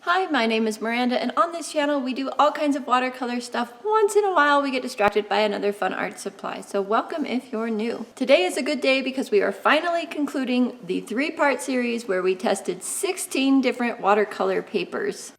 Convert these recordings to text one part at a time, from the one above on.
Hi, my name is Miranda, and on this channel we do all kinds of watercolor stuff. Once in a while we get distracted by another fun art supply, so welcome if you're new. Today is a good day because we are finally concluding the 3-part series where we tested 16 different watercolor papers.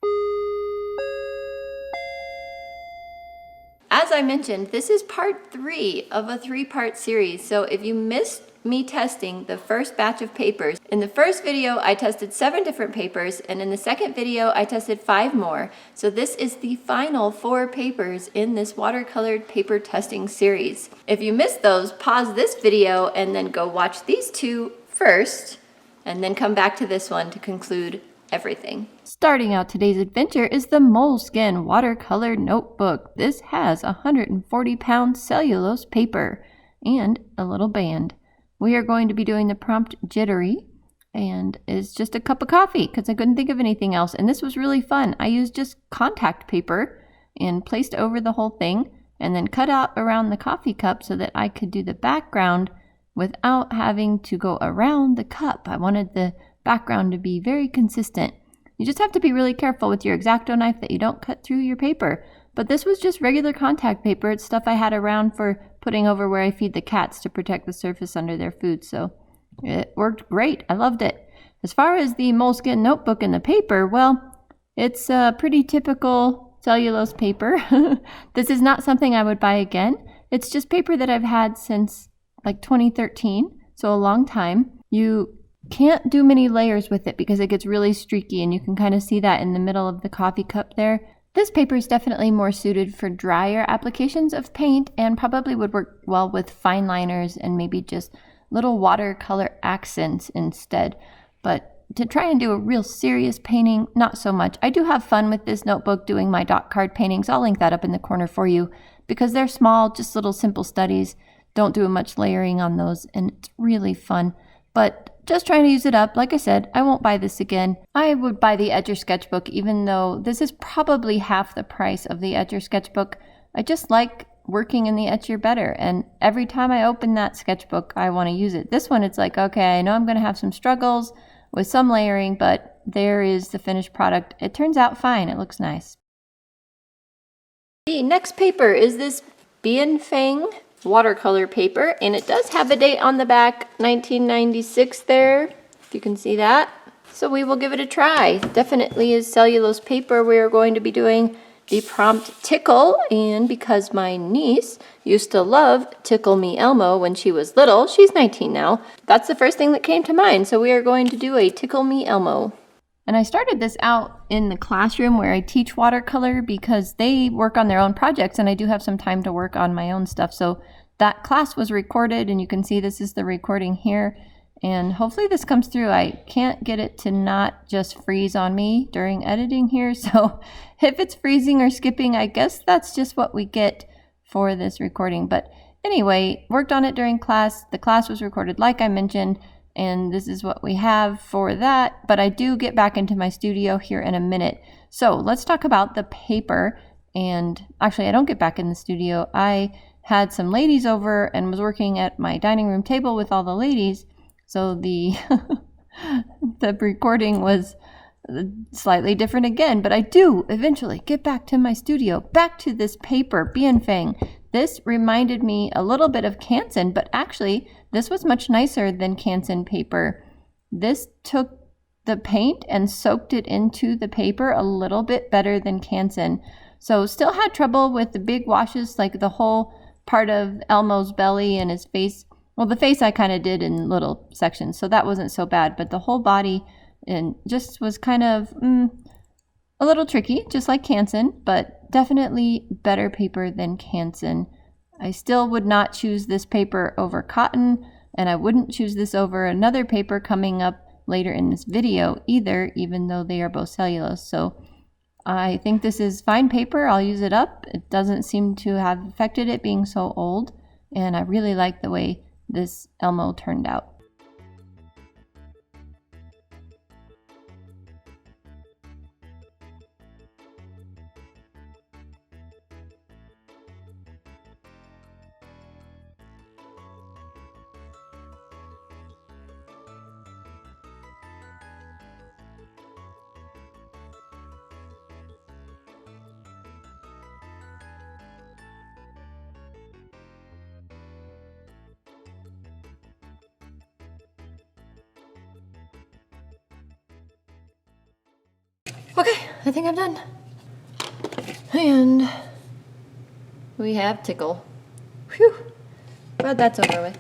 As I mentioned, this is part 3 of a 3-part series, so if you missed me testing the first batch of papers, in the first video I tested 7 different papers, and in the second video I tested 5 more. So this is the final 4 papers in this watercolored paper testing series. If you missed those, pause this video and then go watch these 2 first, and then come back to this one to conclude everything. Starting out today's adventure is the Moleskine watercolor notebook. This has 140-pound cellulose paper and a little band. We are going to be doing the prompt Jittery, and it's just a cup of coffee because I couldn't think of anything else. And this was really fun. I used just contact paper and placed over the whole thing and then cut out around the coffee cup so that I could do the background without having to go around the cup. I wanted the background to be very consistent. You just have to be really careful with your X-Acto knife that you don't cut through your paper. But this was just regular contact paper. It's stuff I had around for putting over where I feed the cats to protect the surface under their food. So it worked great. I loved it. As far as the Moleskine notebook and the paper, well, it's a pretty typical cellulose paper. This is not something I would buy again. It's just paper that I've had since like 2013, so a long time. You can't do many layers with it because it gets really streaky, and you can kind of see that in the middle of the coffee cup there. This paper is definitely more suited for drier applications of paint and probably would work well with fine liners and maybe just little watercolor accents instead. But to try and do a real serious painting, not so much. I do have fun with this notebook doing my dot card paintings. I'll link that up in the corner for you because they're small, just little simple studies. Don't do much layering on those, and it's really fun. But just trying to use it up. Like I said, I won't buy this again. I would buy the Etcher sketchbook, even though this is probably half the price of the Etcher sketchbook. I just like working in the Etcher better, and every time I open that sketchbook, I want to use it. This one, it's like, okay, I know I'm going to have some struggles with some layering, but there is the finished product. It turns out fine. It looks nice. The next paper is this Bienfang watercolor paper, and it does have a date on the back, 1996 there, if you can see that. So we will give it a try. Definitely is cellulose paper. We are going to be doing the prompt Tickle, and because my niece used to love Tickle Me Elmo when she was little, she's 19 now, that's the first thing that came to mind. So we are going to do a Tickle Me Elmo. And I started this out in the classroom where I teach watercolor because they work on their own projects and I do have some time to work on my own stuff. So that class was recorded, and you can see this is the recording here. And hopefully this comes through. I can't get it to not just freeze on me during editing here. So if it's freezing or skipping, I guess that's just what we get for this recording. But anyway, worked on it during class. The class was recorded like I mentioned. And this is what we have for that, but I do get back into my studio here in a minute. So let's talk about the paper. And actually, I don't get back in the studio. I had some ladies over and was working at my dining room table with all the ladies. So the the recording was slightly different again, but I do eventually get back to my studio, back to this paper, Bienfang. This reminded me a little bit of Canson, but actually this was much nicer than Canson paper. This took the paint and soaked it into the paper a little bit better than Canson. So still had trouble with the big washes, like the whole part of Elmo's belly and his face. Well, the face I kind of did in little sections, so that wasn't so bad, but the whole body and just was kind of a little tricky, just like Canson, but definitely better paper than Canson. I still would not choose this paper over cotton, and I wouldn't choose this over another paper coming up later in this video either, even though they are both cellulose. So I think this is fine paper. I'll use it up. It doesn't seem to have affected it being so old, and I really like the way this Elmo turned out. Okay, I think I'm done. And we have tickle. Whew, but that's over with.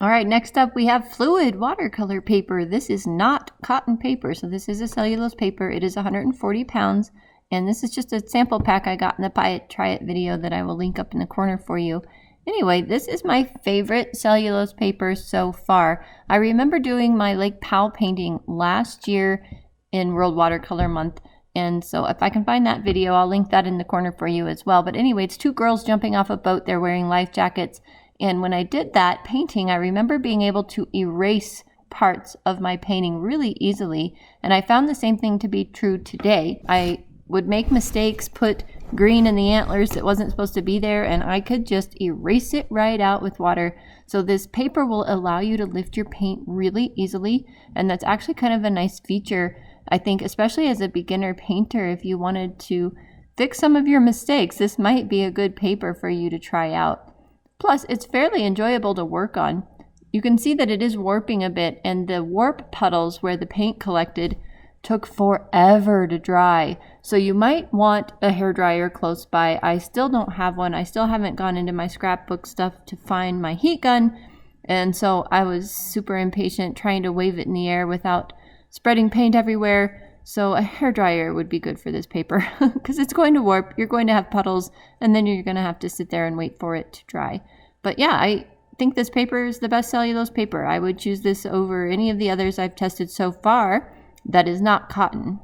All right, next up we have fluid watercolor paper. This is not cotton paper, so this is a cellulose paper. It is 140 pounds, and this is just a sample pack I got in the Buy It, Try It video that I will link up in the corner for you. Anyway, this is my favorite cellulose paper so far. I remember doing my Lake Powell painting last year in World Watercolor Month, and so if I can find that video, I'll link that in the corner for you as well. But anyway, it's two girls jumping off a boat. They're wearing life jackets. And when I did that painting, I remember being able to erase parts of my painting really easily. And I found the same thing to be true today. I would make mistakes, put green in the antlers that wasn't supposed to be there, and I could just erase it right out with water. So this paper will allow you to lift your paint really easily. And that's actually kind of a nice feature, I think, especially as a beginner painter. If you wanted to fix some of your mistakes, this might be a good paper for you to try out. Plus, it's fairly enjoyable to work on. You can see that it is warping a bit, and the warp puddles where the paint collected took forever to dry. So you might want a hairdryer close by. I still don't have one. I still haven't gone into my scrapbook stuff to find my heat gun. And so I was super impatient trying to wave it in the air without spreading paint everywhere. So a hairdryer would be good for this paper because it's going to warp, you're going to have puddles, and then you're going to have to sit there and wait for it to dry. But yeah, I think this paper is the best cellulose paper. I would choose this over any of the others I've tested so far that is not cotton.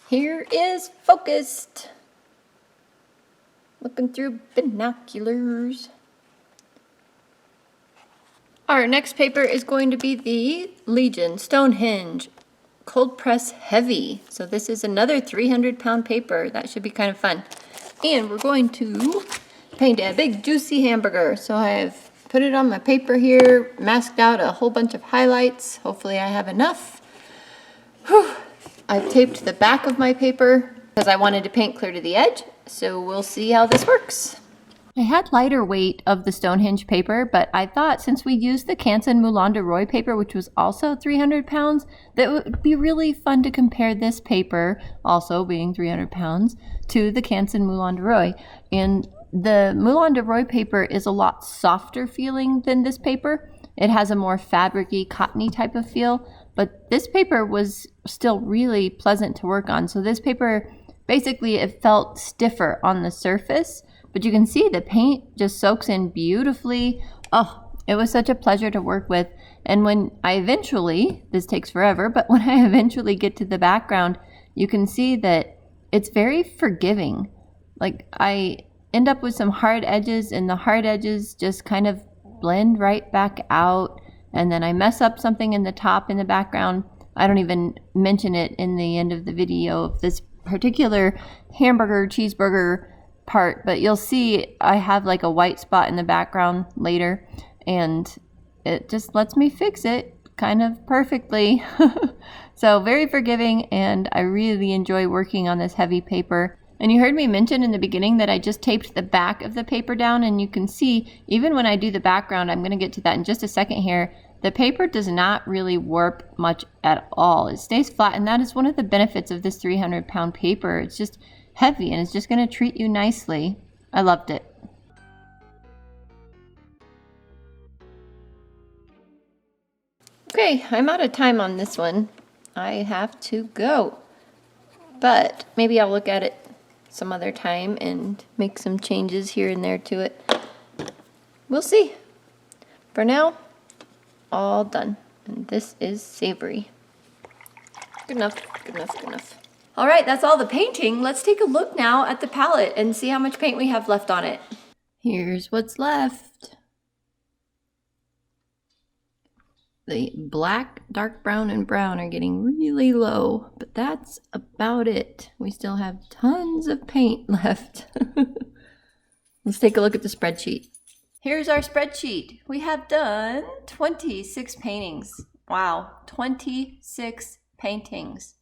Here is focused. Looking through binoculars. Our next paper is going to be the Legion Stonehenge Cold Press Heavy. So this is another 300-pound paper. That should be kind of fun. And we're going to paint a big juicy hamburger. So I've put it on my paper here, masked out a whole bunch of highlights. Hopefully I have enough. Whew. I've taped the back of my paper because I wanted to paint clear to the edge, so we'll see how this works. I had lighter weight of the Stonehenge paper, but I thought since we used the Canson Moulin de Roy paper, which was also 300 pounds, that it would be really fun to compare this paper, also being 300 pounds, to the Canson Moulin de Roy. And the Moulin de Roy paper is a lot softer feeling than this paper. It has a more fabricy, cottony type of feel. But this paper was still really pleasant to work on. So this paper, basically it felt stiffer on the surface, but you can see the paint just soaks in beautifully. Oh, it was such a pleasure to work with. And when I eventually, this takes forever, but when I eventually get to the background, you can see that it's very forgiving. Like I end up with some hard edges, and the hard edges just kind of blend right back out. And then I mess up something in the top in the background. I don't even mention it in the end of the video of this particular hamburger, cheeseburger part, but you'll see I have like a white spot in the background later, and it just lets me fix it kind of perfectly. So very forgiving, and I really enjoy working on this heavy paper. And you heard me mention in the beginning that I just taped the back of the paper down, and you can see even when I do the background, I'm going to get to that in just a second here, the paper does not really warp much at all. It stays flat, and that is one of the benefits of this 300-pound paper. It's just heavy, and it's just going to treat you nicely. I loved it. Okay, I'm out of time on this one. I have to go. But maybe I'll look at it some other time and make some changes here and there to it. We'll see. For now, all done. And this is savory. Good enough, good enough, good enough. All right, that's all the painting. Let's take a look now at the palette and see how much paint we have left on it. Here's what's left. The black, dark brown, and brown are getting really low, but that's about it. We still have tons of paint left. Let's take a look at the spreadsheet. Here's our spreadsheet. We have done 26 paintings. Wow, 26 paintings.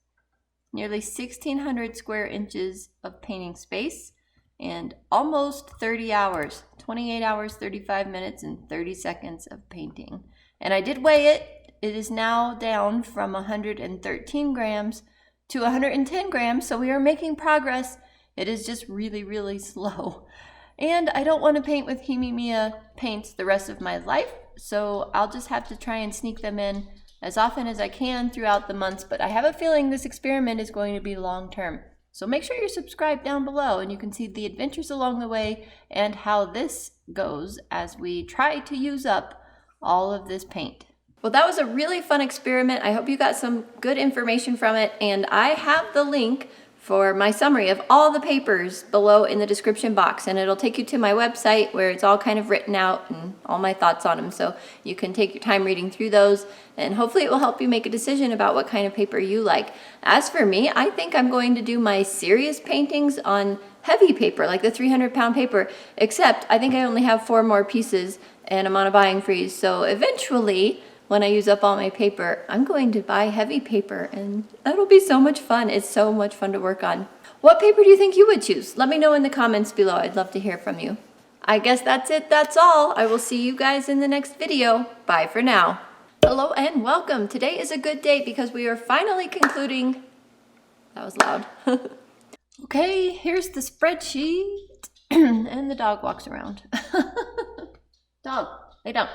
Nearly 1,600 square inches of painting space and almost 30 hours. 28 hours, 35 minutes, and 30 seconds of painting. And I did weigh it. It is now down from 113 grams to 110 grams, so we are making progress. It is just really, really slow. And I don't want to paint with Himimiya paints the rest of my life, so I'll just have to try and sneak them in as often as I can throughout the months, but I have a feeling this experiment is going to be long-term. So make sure you're subscribed down below and you can see the adventures along the way and how this goes as we try to use up all of this paint. Well, that was a really fun experiment. I hope you got some good information from it, and I have the link for my summary of all the papers below in the description box, and it'll take you to my website where it's all kind of written out and all my thoughts on them, so you can take your time reading through those, and hopefully it will help you make a decision about what kind of paper you like. As for me, I think I'm going to do my serious paintings on heavy paper, like the 300-pound paper, except I think I only have 4 more pieces and I'm on a buying freeze, so eventually when I use up all my paper, I'm going to buy heavy paper, and that'll be so much fun. It's so much fun to work on. What paper do you think you would choose? Let me know in the comments below. I'd love to hear from you. I guess that's it. That's all. I will see you guys in the next video. Bye for now. Hello and welcome. Today is a good day because we are finally concluding. That was loud. Okay, here's the spreadsheet. And the dog walks around. Dog, lay down.